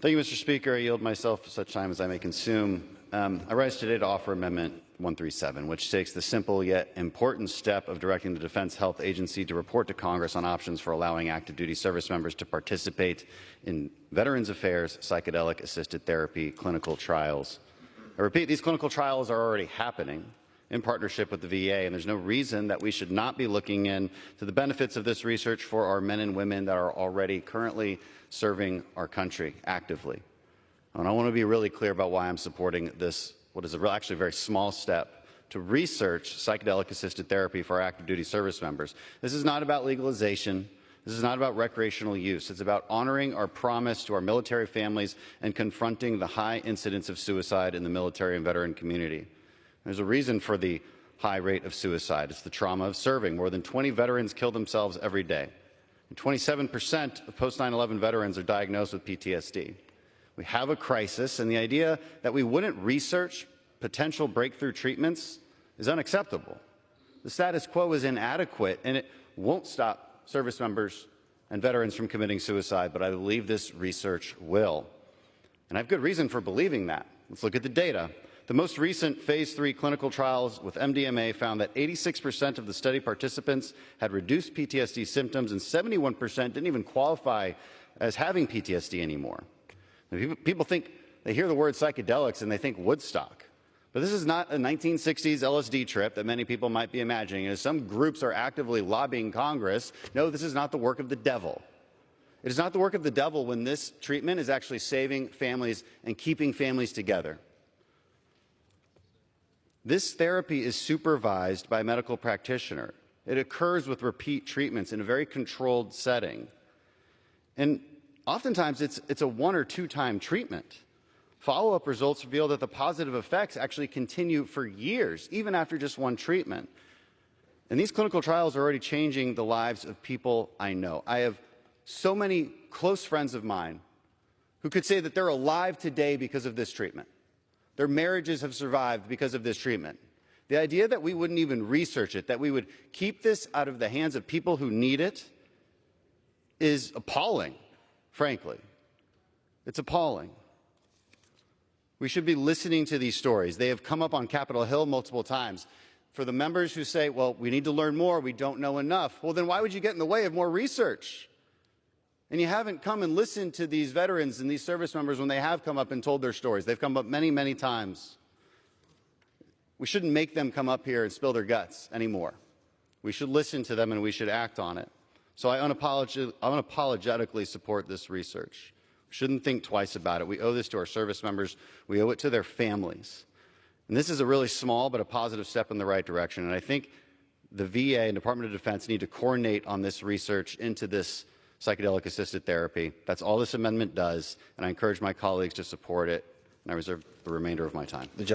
Thank you, Mr. Speaker. I yield myself such time as I may consume. I rise today to offer Amendment 137, which takes the simple yet important step of directing the Defense Health Agency to report to Congress on options for allowing active duty service members to participate in Veterans Affairs psychedelic-assisted therapy clinical trials. I repeat, these clinical trials are already happening in partnership with the VA, and there's no reason that we should not be looking into the benefits of this research for our men and women that are already currently serving our country actively. And I want to be really clear about why I'm supporting this, what is actually a very small step to research psychedelic-assisted therapy for our active duty service members. This is not about legalization. This is not about recreational use. It's about honoring our promise to our military families and confronting the high incidence of suicide in the military and veteran community. There's a reason for the high rate of suicide. It's the trauma of serving. More than 20 veterans kill themselves every day. 27% of post-9/11 veterans are diagnosed with PTSD. We have a crisis, and the idea that we wouldn't research potential breakthrough treatments is unacceptable. The status quo is inadequate, and it won't stop service members and veterans from committing suicide, but I believe this research will. And I have good reason for believing that. Let's look at the data. The most recent Phase 3 clinical trials with MDMA found that 86% of the study participants had reduced PTSD symptoms, and 71% didn't even qualify as having PTSD anymore. People think, they hear the word psychedelics and they think Woodstock. But this is not a 1960s LSD trip that many people might be imagining. As some groups are actively lobbying Congress, no, this is not the work of the devil. It is not the work of the devil when this treatment is actually saving families and keeping families together. This therapy is supervised by a medical practitioner. It occurs with repeat treatments in a very controlled setting. And oftentimes it's a 1 or 2 time treatment. Follow-up results reveal that the positive effects actually continue for years, even after just 1 treatment. And these clinical trials are already changing the lives of people I know. I have so many close friends of mine who could say that they're alive today because of this treatment. Their marriages have survived because of this treatment. The idea that we wouldn't even research it, that we would keep this out of the hands of people who need it, is appalling, frankly. It's appalling. We should be listening to these stories. They have come up on Capitol Hill multiple times. For the members who say, well, we need to learn more, we don't know enough, well, then why would you get in the way of more research? And you haven't come and listened to these veterans and these service members when they have come up and told their stories. They've come up many, many times. We shouldn't make them come up here and spill their guts anymore. We should listen to them and we should act on it. So I unapologetically support this research. We shouldn't think twice about it. We owe this to our service members. We owe it to their families. And this is a really small but a positive step in the right direction. And I think the VA and Department of Defense need to coordinate on this research into this psychedelic-assisted therapy. That's all this amendment does, and I encourage my colleagues to support it, and I reserve the remainder of my time.